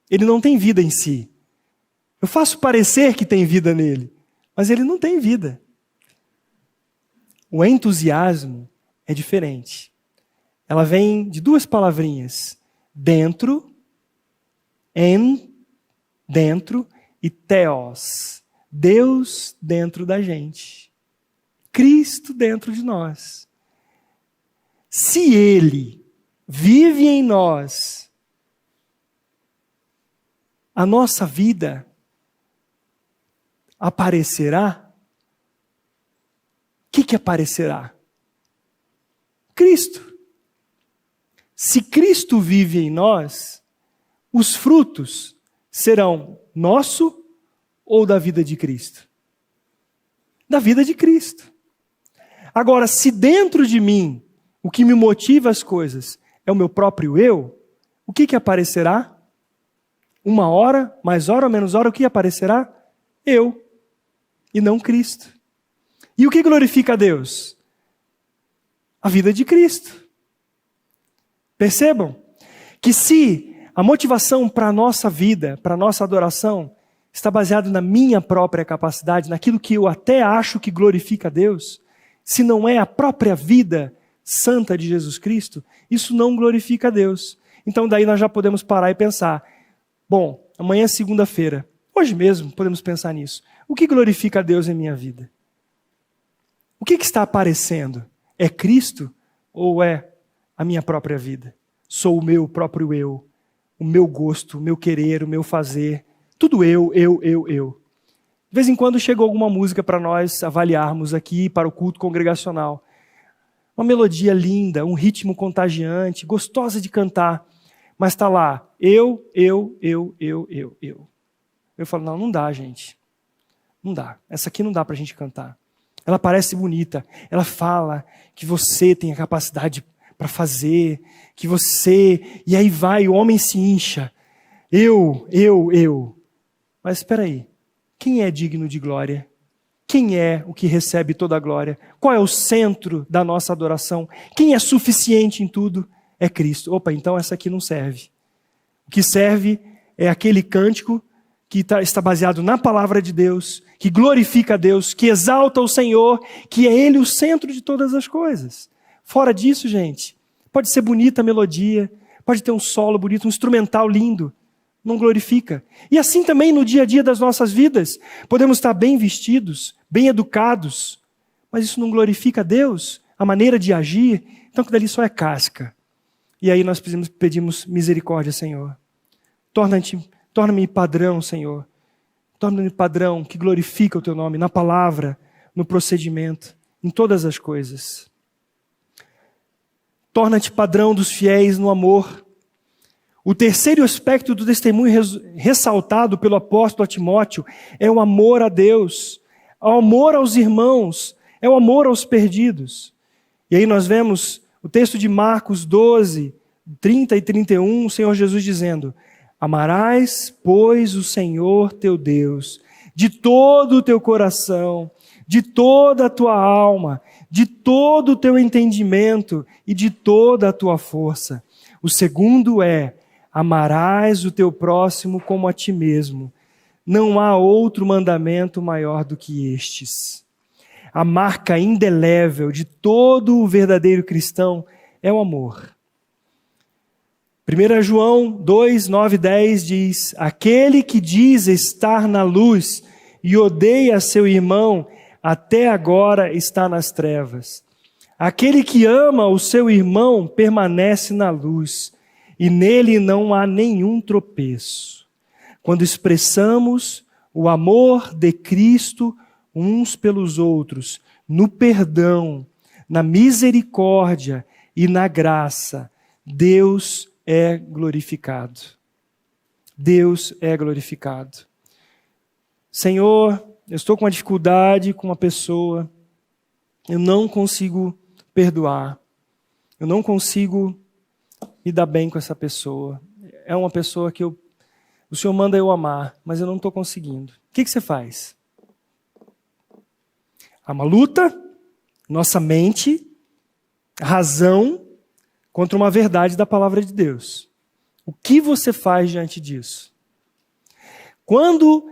Ele não tem vida em si. Eu faço parecer que tem vida nele, mas ele não tem vida. O entusiasmo é diferente. Ela vem de duas palavrinhas: dentro, dentro, e theos, Deus dentro da gente. Cristo dentro de nós. Se Ele vive em nós, a nossa vida aparecerá. O que aparecerá? Cristo. Se Cristo vive em nós, os frutos serão nosso ou da vida de Cristo? Da vida de Cristo. Agora, se dentro de mim o que me motiva as coisas é o meu próprio eu, o que aparecerá? Uma hora, mais hora ou menos hora, o que aparecerá? Eu, e não Cristo. E o que glorifica a Deus? A vida de Cristo. Percebam que se a motivação para a nossa vida, para a nossa adoração, está baseada na minha própria capacidade, naquilo que eu até acho que glorifica a Deus, se não é a própria vida santa de Jesus Cristo, isso não glorifica a Deus. Então daí nós já podemos parar e pensar, bom, amanhã é segunda-feira, hoje mesmo podemos pensar nisso. O que glorifica a Deus em minha vida? O que está aparecendo? É Cristo ou é a minha própria vida? Sou o meu próprio eu, o meu gosto, o meu querer, o meu fazer, tudo eu. De vez em quando chega alguma música para nós avaliarmos aqui para o culto congregacional. Uma melodia linda, um ritmo contagiante, gostosa de cantar, mas está lá, eu. Eu falo, não dá, gente. Não dá. Essa aqui não dá para a gente cantar. Ela parece bonita. Ela fala que você tem a capacidade para fazer, que você... E aí vai, o homem se incha. Eu. Mas espera aí. Quem é digno de glória? Quem é o que recebe toda a glória? Qual é o centro da nossa adoração? Quem é suficiente em tudo? É Cristo. Opa, então essa aqui não serve. O que serve é aquele cântico que está baseado na palavra de Deus, que glorifica a Deus, que exalta o Senhor, que é Ele o centro de todas as coisas. Fora disso, gente, pode ser bonita a melodia, pode ter um solo bonito, um instrumental lindo, não glorifica. E assim também no dia a dia das nossas vidas, podemos estar bem vestidos, bem educados, mas isso não glorifica a Deus, a maneira de agir, então que dali só é casca. E aí nós pedimos misericórdia, Senhor. Torna-me padrão, Senhor. Torna-me padrão que glorifica o Teu nome na palavra, no procedimento, em todas as coisas. Torna-te padrão dos fiéis no amor. O terceiro aspecto do testemunho ressaltado pelo apóstolo a Timóteo é o amor a Deus, o amor aos irmãos, é o amor aos perdidos. E aí nós vemos o texto de Marcos 12, 30 e 31, o Senhor Jesus dizendo: Amarás, pois, o Senhor teu Deus, de todo o teu coração, de toda a tua alma, de todo o teu entendimento e de toda a tua força. O segundo é: amarás o teu próximo como a ti mesmo. Não há outro mandamento maior do que estes. A marca indelével de todo o verdadeiro cristão é o amor. 1 João 2, 9 e 10 diz: aquele que diz estar na luz e odeia seu irmão, até agora está nas trevas. Aquele que ama o seu irmão permanece na luz, e nele não há nenhum tropeço. Quando expressamos o amor de Cristo uns pelos outros, no perdão, na misericórdia e na graça, Deus é glorificado. Deus é glorificado. Senhor, eu estou com uma dificuldade com uma pessoa, eu não consigo perdoar, eu não consigo me dar bem com essa pessoa. É uma pessoa que o Senhor manda eu amar, mas eu não estou conseguindo. O que você faz? Há uma luta, nossa mente, razão, contra uma verdade da palavra de Deus. O que você faz diante disso? Quando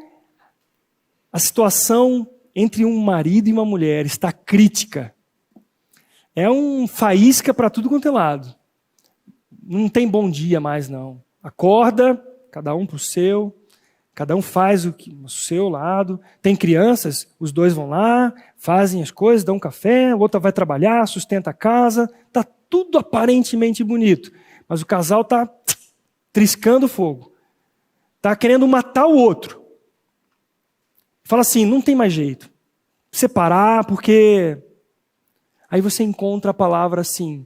a situação entre um marido e uma mulher está crítica, é um faísca para tudo quanto é lado. Não tem bom dia mais, não. Acorda, cada um para o seu, cada um faz o seu lado. Tem crianças, os dois vão lá, fazem as coisas, dão um café, o outro vai trabalhar, sustenta a casa. Está tudo aparentemente bonito, mas o casal está triscando fogo. Está querendo matar o outro. Fala assim, não tem mais jeito. Separar, porque... Aí você encontra a palavra assim,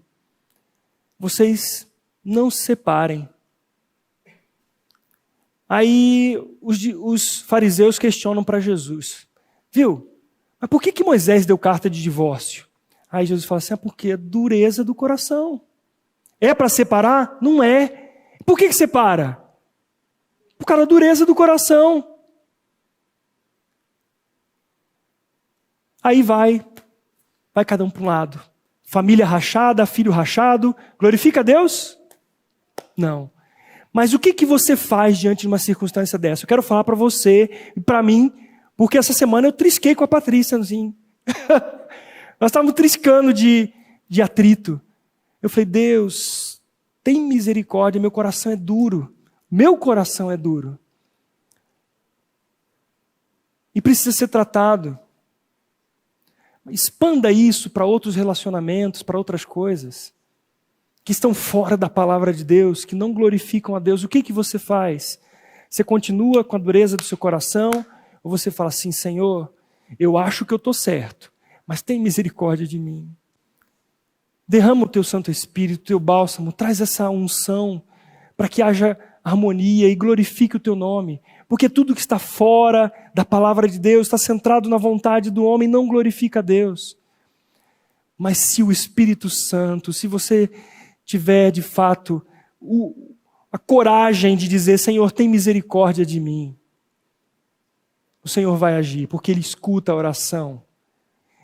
vocês não se separem. Aí os fariseus questionam para Jesus, viu? Mas por que Moisés deu carta de divórcio? Aí Jesus fala assim, porque é dureza do coração. É para separar? Não é. Por que separa? Por causa da dureza do coração. Aí vai cada um para um lado. Família rachada, filho rachado. Glorifica a Deus? Não. Mas o que você faz diante de uma circunstância dessa? Eu quero falar para você e para mim, porque essa semana eu trisquei com a Patrícia, assim. Nós estávamos triscando de atrito. Eu falei, Deus, tem misericórdia, meu coração é duro. Meu coração é duro. E precisa ser tratado. Expanda isso para outros relacionamentos, para outras coisas que estão fora da palavra de Deus, que não glorificam a Deus. O que você faz? Você continua com a dureza do seu coração? Ou você fala assim, Senhor, eu acho que eu estou certo, mas tem misericórdia de mim. Derrama o teu Santo Espírito, o teu bálsamo, traz essa unção para que haja harmonia e glorifique o teu nome. Porque tudo que está fora da palavra de Deus, está centrado na vontade do homem, não glorifica a Deus. Mas se o Espírito Santo, se você tiver de fato a coragem de dizer, Senhor, tem misericórdia de mim, o Senhor vai agir, porque Ele escuta a oração.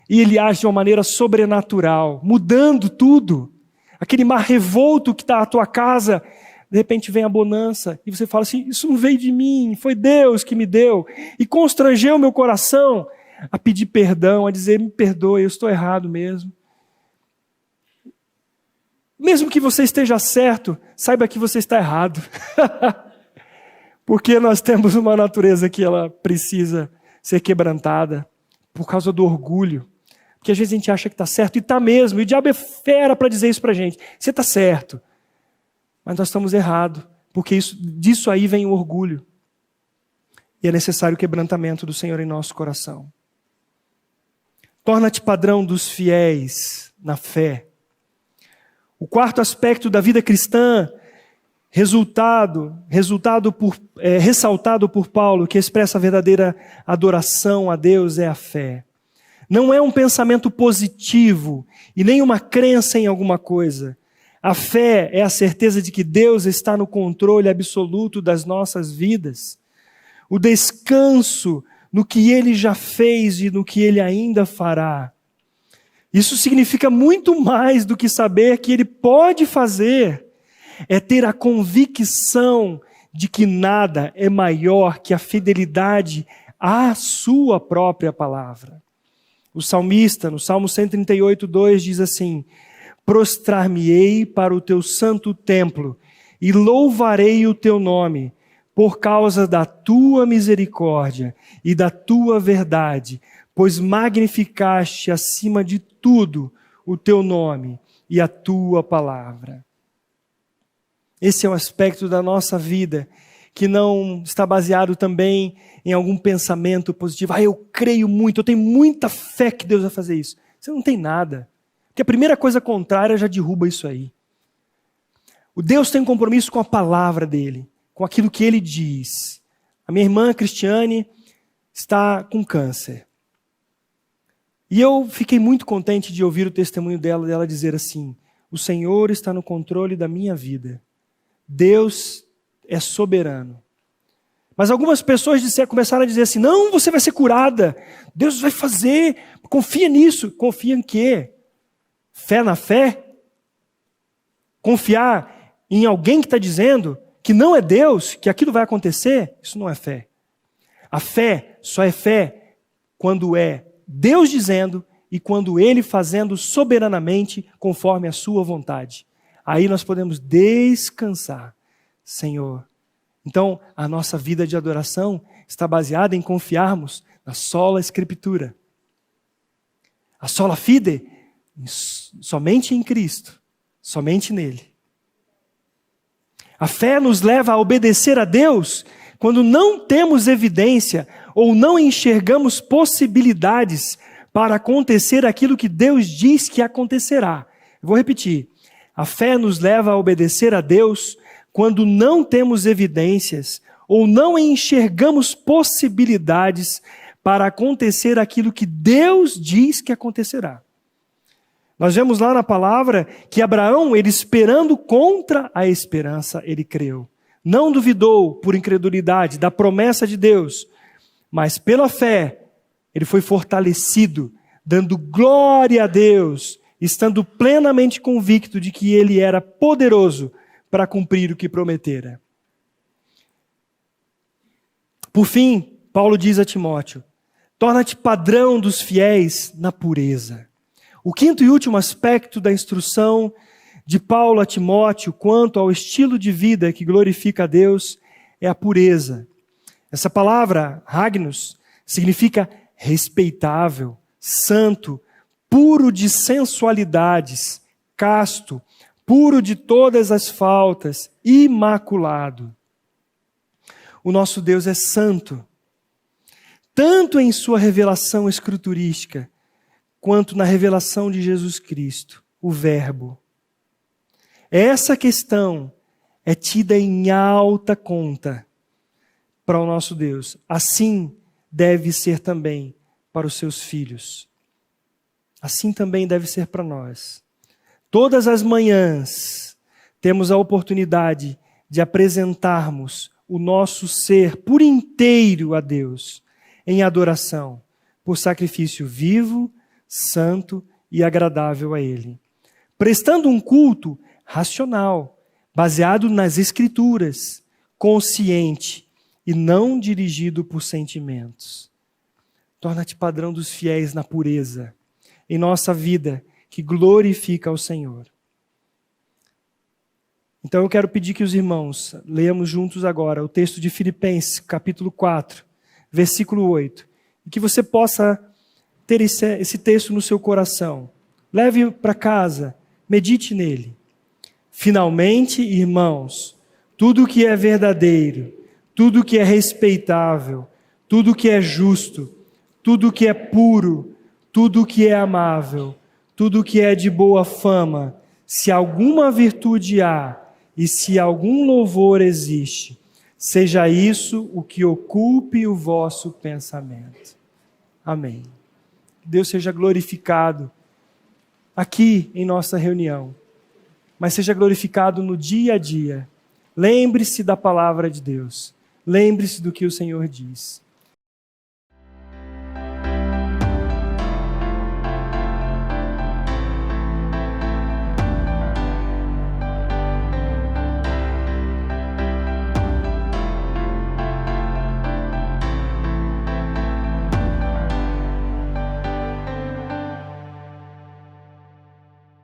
E Ele age de uma maneira sobrenatural, mudando tudo. Aquele mar revolto que está à tua casa, de repente vem a bonança, e você fala assim, isso não veio de mim, foi Deus que me deu. E constrangeu meu coração a pedir perdão, a dizer, me perdoe, eu estou errado mesmo. Mesmo que você esteja certo, saiba que você está errado. Porque nós temos uma natureza que ela precisa ser quebrantada por causa do orgulho. Porque às vezes a gente acha que está certo, e está mesmo, e o diabo é fera para dizer isso para a gente. Você está certo. Mas nós estamos errados, porque disso aí vem o orgulho. E é necessário o quebrantamento do Senhor em nosso coração. Torna-te padrão dos fiéis na fé. O quarto aspecto da vida cristã, ressaltado por Paulo, que expressa a verdadeira adoração a Deus, é a fé. Não é um pensamento positivo e nem uma crença em alguma coisa. A fé é a certeza de que Deus está no controle absoluto das nossas vidas. O descanso no que Ele já fez e no que Ele ainda fará. Isso significa muito mais do que saber que Ele pode fazer. É ter a convicção de que nada é maior que a fidelidade à sua própria palavra. O salmista, no Salmo 138:2, diz assim: prostrar-me-ei para o teu santo templo e louvarei o teu nome, por causa da tua misericórdia e da tua verdade, pois magnificaste acima de tudo o teu nome e a tua palavra. Esse é o aspecto da nossa vida que não está baseado também em algum pensamento positivo. Eu creio muito, eu tenho muita fé que Deus vai fazer isso. Você não tem nada. Porque a primeira coisa contrária já derruba isso aí. O Deus tem um compromisso com a palavra dele, com aquilo que ele diz. A minha irmã Cristiane está com câncer. E eu fiquei muito contente de ouvir o testemunho dela dizer assim: o Senhor está no controle da minha vida. Deus é soberano. Mas algumas pessoas começaram a dizer assim: não, você vai ser curada. Deus vai fazer. Confia nisso. Confia em quê? Fé na fé? Confiar em alguém que está dizendo que não é Deus, que aquilo vai acontecer? Isso não é fé. A fé só é fé quando é Deus dizendo e quando Ele fazendo soberanamente conforme a sua vontade. Aí nós podemos descansar, Senhor. Então, a nossa vida de adoração está baseada em confiarmos na sola Escritura. A sola fide, somente em Cristo, somente nele. A fé nos leva a obedecer a Deus quando não temos evidência ou não enxergamos possibilidades para acontecer aquilo que Deus diz que acontecerá. Eu vou repetir. A fé nos leva a obedecer a Deus quando não temos evidências ou não enxergamos possibilidades para acontecer aquilo que Deus diz que acontecerá. Nós vemos lá na palavra que Abraão, ele esperando contra a esperança, ele creu. Não duvidou por incredulidade da promessa de Deus, mas pela fé, ele foi fortalecido, dando glória a Deus, estando plenamente convicto de que ele era poderoso para cumprir o que prometera. Por fim, Paulo diz a Timóteo: torna-te padrão dos fiéis na pureza. O quinto e último aspecto da instrução de Paulo a Timóteo quanto ao estilo de vida que glorifica a Deus é a pureza. Essa palavra, hagnos, significa respeitável, santo, puro de sensualidades, casto, puro de todas as faltas, imaculado. O nosso Deus é santo, tanto em sua revelação escriturística, quanto na revelação de Jesus Cristo, o Verbo. Essa questão é tida em alta conta para o nosso Deus. Assim deve ser também para os seus filhos. Assim também deve ser para nós. Todas as manhãs temos a oportunidade de apresentarmos o nosso ser por inteiro a Deus, em adoração, por sacrifício vivo, santo e agradável a Ele. Prestando um culto racional, baseado nas Escrituras, consciente e não dirigido por sentimentos. Torna-te padrão dos fiéis na pureza, em nossa vida, que glorifica ao Senhor. Então eu quero pedir que os irmãos leiamos juntos agora o texto de Filipenses, capítulo 4, versículo 8, e que você possa ter esse texto no seu coração. Leve para casa, medite nele. Finalmente, irmãos, tudo que é verdadeiro, tudo que é respeitável, tudo que é justo, tudo que é puro, tudo que é amável, tudo que é de boa fama, se alguma virtude há e se algum louvor existe, seja isso o que ocupe o vosso pensamento. Amém. Que Deus seja glorificado aqui em nossa reunião. mas seja glorificado no dia a dia. Lembre-se da palavra de Deus. Lembre-se do que o Senhor diz.